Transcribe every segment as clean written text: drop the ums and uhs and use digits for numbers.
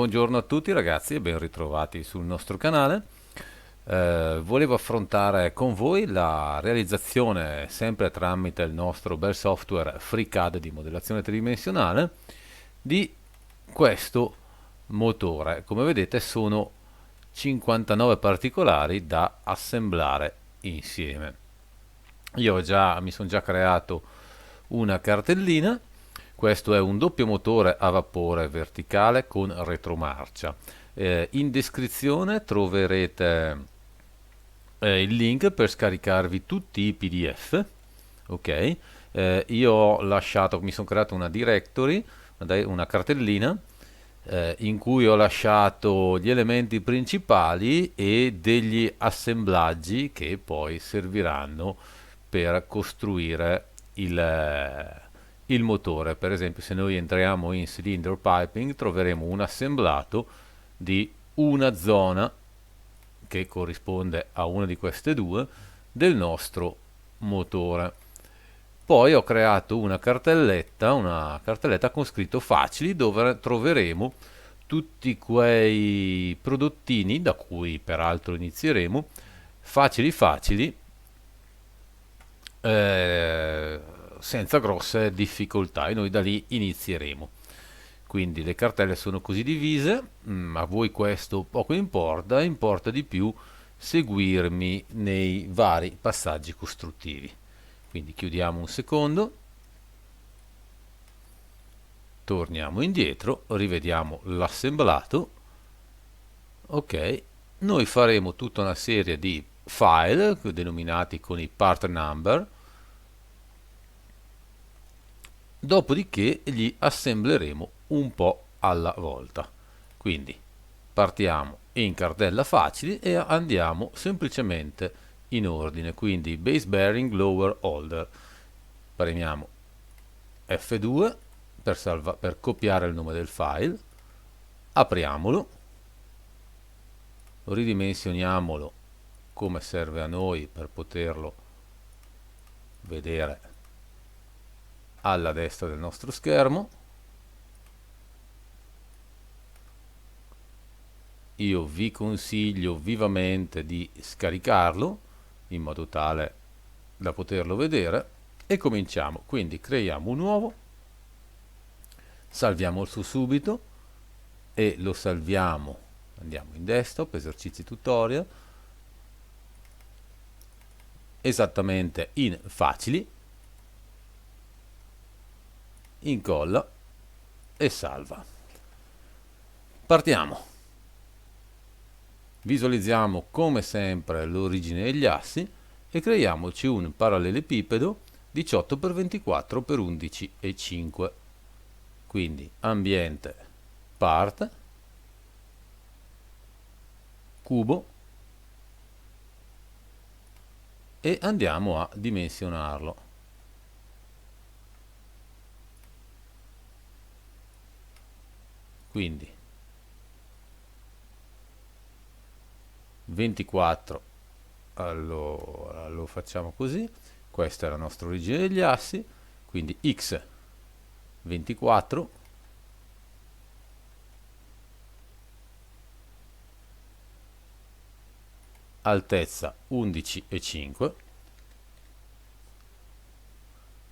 Buongiorno a tutti ragazzi e ben ritrovati sul nostro canale. Volevo affrontare con voi la realizzazione, sempre tramite il nostro bel software FreeCAD di modellazione tridimensionale, di questo motore. Come vedete sono 59 particolari da assemblare insieme. Mi sono già creato una cartellina. Questo è un doppio motore a vapore verticale con retromarcia. In descrizione troverete il link per scaricarvi tutti i PDF. Ok. Io ho lasciato, mi sono creato una directory, una cartellina in cui ho lasciato gli elementi principali e degli assemblaggi che poi serviranno per costruire il motore. Per esempio, se noi entriamo in cylinder piping, troveremo un assemblato di una zona che corrisponde a una di queste due del nostro motore. Poi ho creato una cartelletta con scritto facili dove troveremo tutti quei prodottini da cui peraltro inizieremo, facili facili, eh, senza grosse difficoltà, e noi da lì inizieremo. Quindi le cartelle sono così divise, a voi questo poco importa, importa di più seguirmi nei vari passaggi costruttivi. Quindi chiudiamo un secondo, torniamo indietro, rivediamo l'assemblato. Ok, noi faremo tutta una serie di file denominati con i part number, dopodiché li assembleremo un po' alla volta. Quindi partiamo in cartella facili e andiamo semplicemente in ordine. Quindi base bearing lower holder, premiamo F2 per copiare il nome del file, apriamolo, ridimensioniamolo come serve a noi per poterlo vedere alla destra del nostro schermo. Io vi consiglio vivamente di scaricarlo in modo tale da poterlo vedere e cominciamo. Quindi creiamo un nuovo, salviamo il suo subito e lo salviamo. Andiamo in desktop, esercizi tutorial, esattamente in facili, incolla e salva. Partiamo. Visualizziamo come sempre l'origine degli assi e creiamoci un parallelepipedo 18x24x11,5. Quindi ambiente part, cubo, e andiamo a dimensionarlo. Quindi 24, allora lo facciamo così. Questa è la nostra origine degli assi, quindi x 24, altezza 11,5,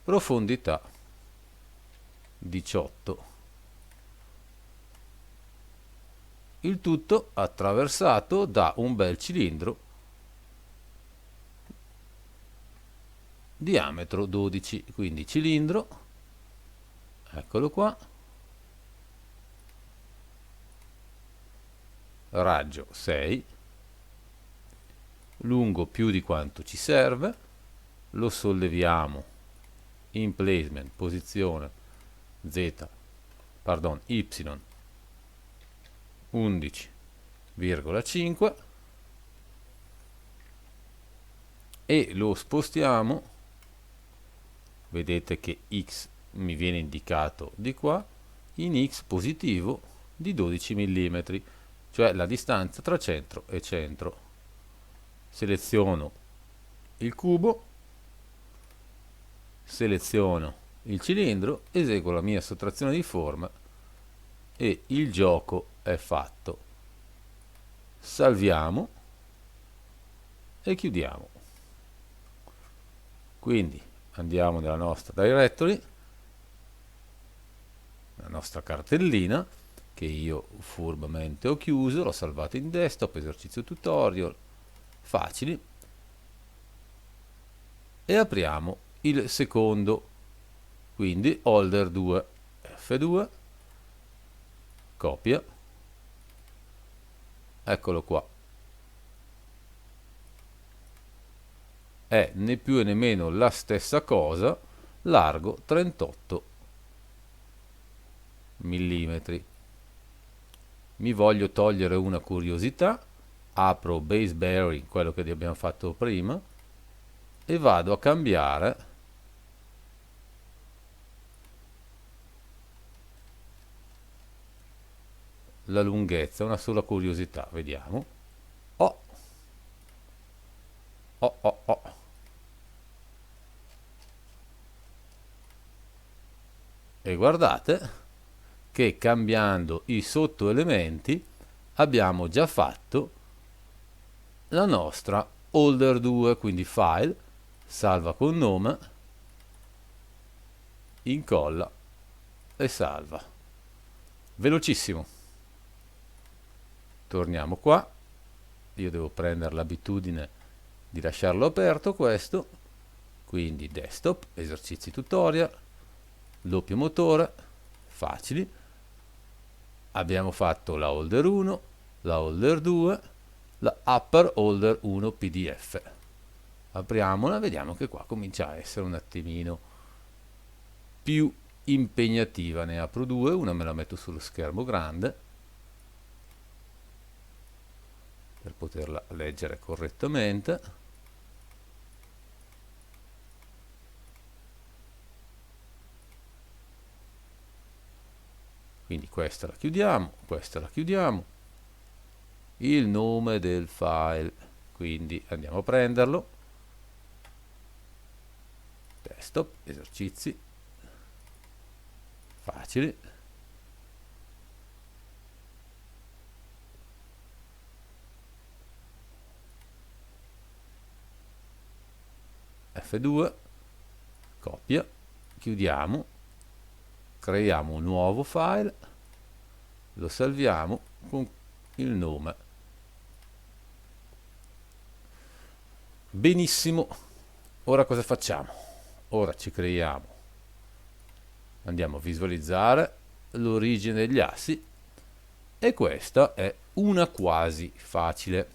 profondità 18. Il tutto attraversato da un bel cilindro diametro 12, quindi cilindro, eccolo qua, raggio 6, lungo più di quanto ci serve, lo solleviamo in placement, posizione Z, pardon, Y 11,5 e lo spostiamo. Vedete che X mi viene indicato di qua in X positivo di 12 mm, cioè la distanza tra centro e centro. Seleziono il cubo, seleziono il cilindro, eseguo la mia sottrazione di forma e il gioco è fatto. Salviamo e chiudiamo. Quindi andiamo nella nostra directory, la nostra cartellina che io furbamente ho chiuso, l'ho salvato in desktop, esercizio tutorial, facili, e apriamo il secondo, quindi holder 2, F2, copia, eccolo qua, è né più né meno la stessa cosa, largo 38 millimetri. Mi voglio togliere una curiosità, apro Base Bearing, quello che abbiamo fatto prima, e vado a cambiare la lunghezza, una sola curiosità, vediamo. Oh, oh, oh, oh. E guardate che cambiando i sottoelementi abbiamo già fatto la nostra holder 2, quindi file, salva con nome, incolla e salva. Velocissimo. Torniamo qua, io devo prendere l'abitudine di lasciarlo aperto questo, quindi desktop, esercizi tutorial, doppio motore, facili, abbiamo fatto la holder 1, la holder 2, la upper holder 1 PDF. Apriamola, vediamo che qua comincia a essere un attimino più impegnativa. Ne apro due, una me la metto sullo schermo grande per poterla leggere correttamente. Quindi questa la chiudiamo, questa la chiudiamo. Il nome del file, quindi andiamo a prenderlo. Desktop, esercizi, facili. F2, copia, chiudiamo, creiamo un nuovo file, lo salviamo con il nome. Benissimo, ora cosa facciamo? Ora ci creiamo, andiamo a visualizzare l'origine degli assi e questa è una quasi facile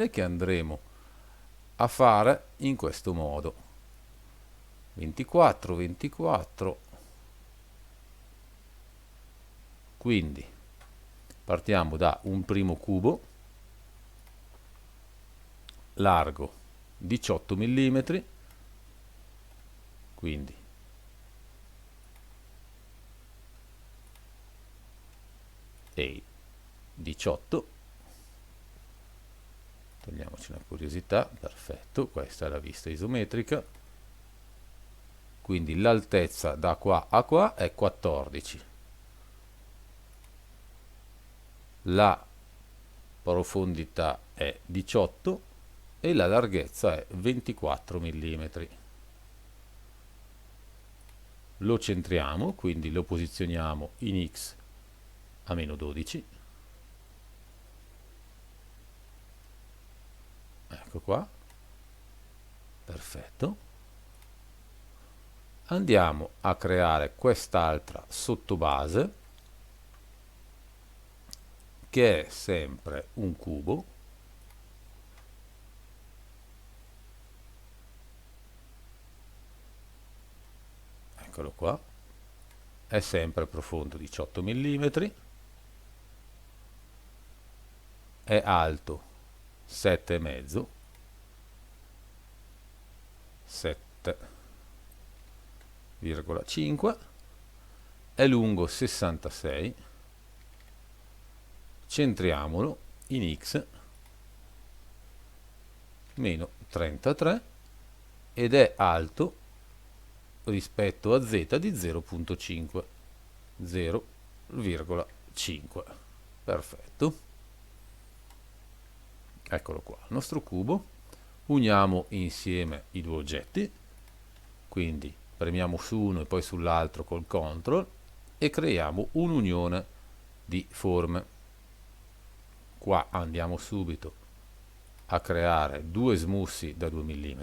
che andremo a fare in questo modo. 24, 24, quindi partiamo da un primo cubo largo 18 mm, quindi e 18, togliamoci una curiosità, perfetto, questa è la vista isometrica, quindi l'altezza da qua a qua è 14, la profondità è 18 e la larghezza è 24 mm. Lo centriamo, quindi lo posizioniamo in X a meno 12. Ecco qua. Perfetto. Andiamo a creare quest'altra sottobase che è sempre un cubo. Eccolo qua. È sempre profondo 18 mm. È alto 7,5, 7,5, è lungo 66, centriamolo in X meno 33 ed è alto rispetto a Z di 0,5, 0,5. 5. Perfetto. Eccolo qua, il nostro cubo. Uniamo insieme i due oggetti, quindi premiamo su uno e poi sull'altro col CTRL e creiamo un'unione di forme. Qua andiamo subito a creare due smussi da 2 mm,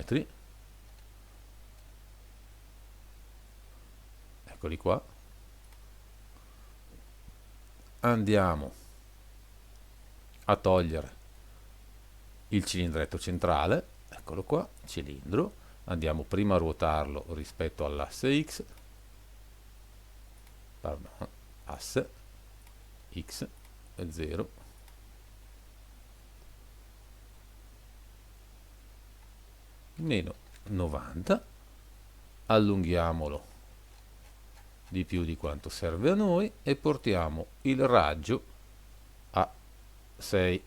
eccoli qua. Andiamo a togliere il cilindretto centrale, eccolo qua, cilindro. Andiamo prima a ruotarlo rispetto all'asse X, pardon, asse X è 0, meno 90, allunghiamolo di più di quanto serve a noi e portiamo il raggio a 6.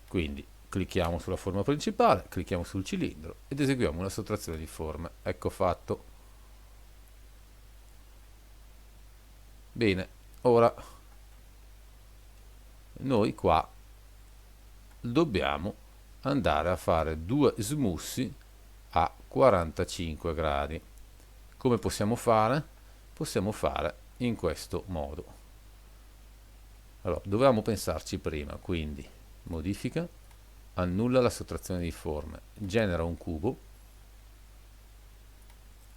Quindi clicchiamo sulla forma principale, clicchiamo sul cilindro ed eseguiamo una sottrazione di forme. Ecco fatto. Bene, ora noi qua dobbiamo andare a fare due smussi a 45 gradi. Come possiamo fare? Possiamo fare in questo modo. Allora, dovevamo pensarci prima, quindi modifica, annulla la sottrazione di forme, genera un cubo,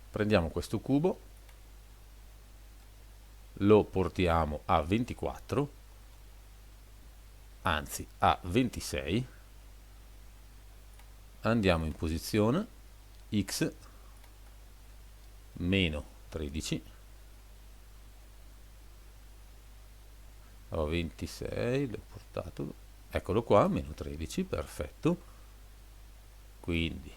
prendiamo questo cubo, lo portiamo a 24, anzi a 26, andiamo in posizione X meno 13, 26, l'ho portato, eccolo qua, meno 13, perfetto. Quindi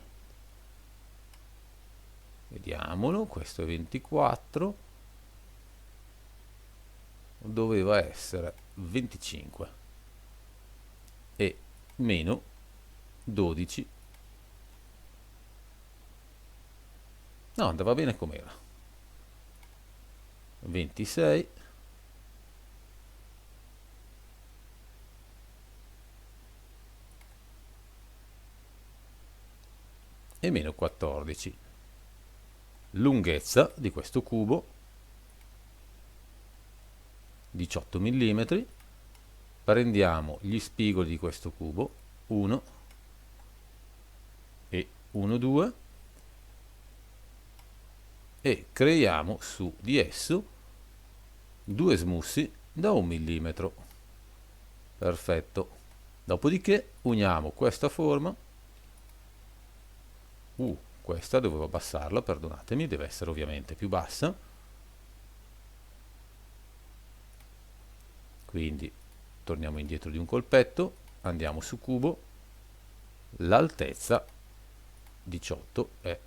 vediamolo, questo è 24, doveva essere 25 e meno 12. No, andava bene com'era. 26 e meno 14. Lunghezza di questo cubo 18 mm. Prendiamo gli spigoli di questo cubo 1 e 1, 2 e creiamo su di esso due smussi da 1 mm. Perfetto. Dopodiché uniamo questa forma. Questa dovevo abbassarla, perdonatemi, deve essere ovviamente più bassa. Quindi torniamo indietro di un colpetto, andiamo su cubo, l'altezza 18 è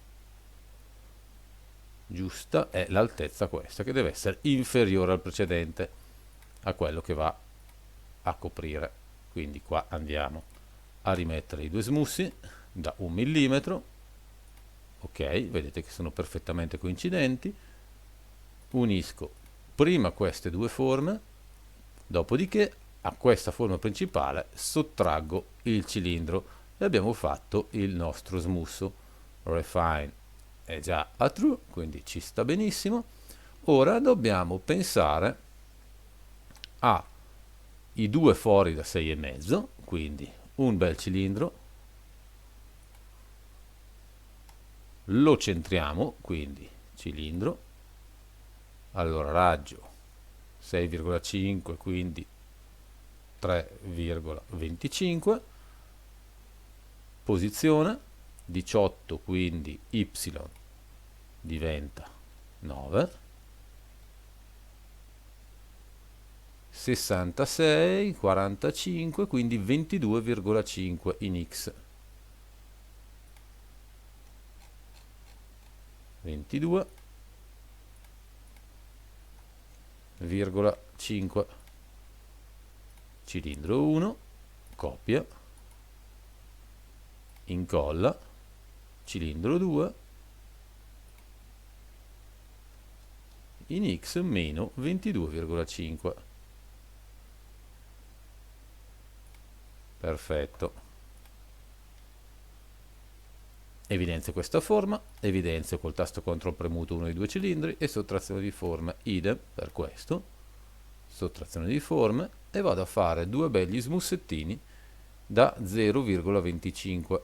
giusta, è l'altezza questa, che deve essere inferiore al precedente, a quello che va a coprire. Quindi qua andiamo a rimettere i due smussi da 1 mm. Ok, vedete che sono perfettamente coincidenti. Unisco prima queste due forme, dopodiché a questa forma principale sottraggo il cilindro e abbiamo fatto il nostro smusso. Refine è già a true, quindi ci sta benissimo. Ora dobbiamo pensare ai due fori da 6,5, quindi un bel cilindro, lo centriamo, quindi cilindro, allora raggio 6,5, quindi 3,25, posizione 18, quindi y diventa 9, 66, 45, quindi 22,5 in x, 22,5, cilindro 1, copia, incolla, cilindro 2, in x meno 22,5. Perfetto. Evidenzio questa forma, evidenzio col tasto CTRL premuto uno dei due cilindri e sottrazione di forme, idem per questo, sottrazione di forme, e vado a fare due belli smussettini da 0,25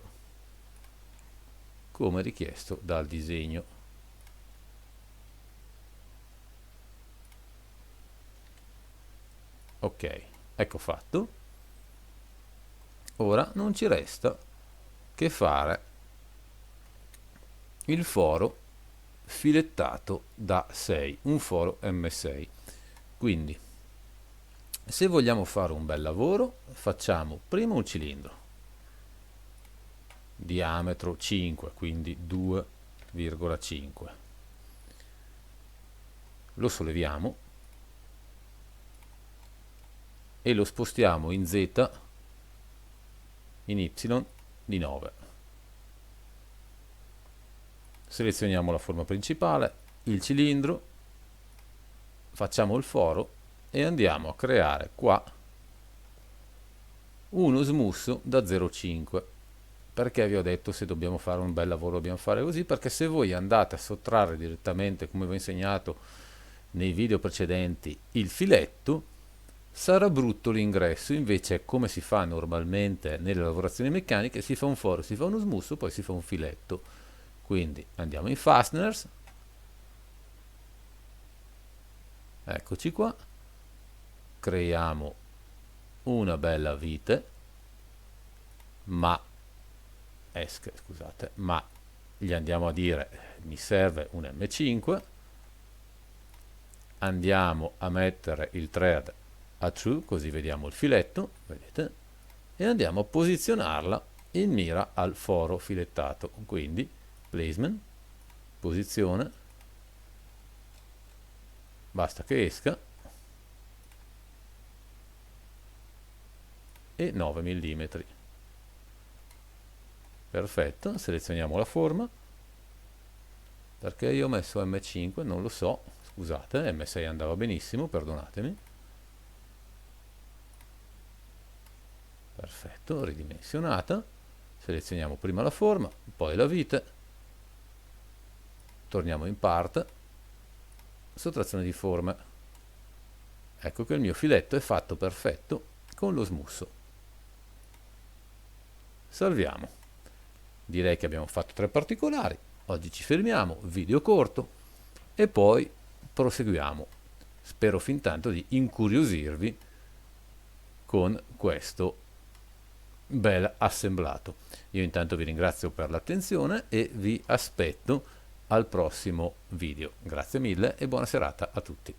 come richiesto dal disegno. Ok, ecco fatto. Ora non ci resta che fare il foro filettato da 6, un foro M6. Quindi, se vogliamo fare un bel lavoro, facciamo prima un cilindro, diametro 5, quindi 2,5. Lo solleviamo e lo spostiamo in Z, in Y di 9. Selezioniamo la forma principale, il cilindro, facciamo il foro e andiamo a creare qua uno smusso da 0,5. Perché vi ho detto se dobbiamo fare un bel lavoro dobbiamo fare così? Perché se voi andate a sottrarre direttamente, come vi ho insegnato nei video precedenti, il filetto, sarà brutto l'ingresso. Invece, come si fa normalmente nelle lavorazioni meccaniche, si fa un foro, si fa uno smusso, poi si fa un filetto. Quindi andiamo in Fasteners, eccoci qua, creiamo una bella vite, ma scusate, ma gli andiamo a dire mi serve un M5, andiamo a mettere il thread a true, così vediamo il filetto, vedete, e andiamo a posizionarla in mira al foro filettato. Quindi placement, posizione, basta che esca, e 9 mm. Perfetto, selezioniamo la forma, perché io ho messo M5, non lo so, scusate, M6 andava benissimo, perdonatemi. Perfetto, ridimensionata, selezioniamo prima la forma, poi la vite, torniamo in part, sottrazione di forme. Ecco che il mio filetto è fatto perfetto con lo smusso. Salviamo. Direi che abbiamo fatto 3 particolari. Oggi ci fermiamo, video corto, e poi proseguiamo. Spero fin tanto di incuriosirvi con questo bel assemblato. Io intanto vi ringrazio per l'attenzione e vi aspetto al prossimo video. Grazie mille e buona serata a tutti.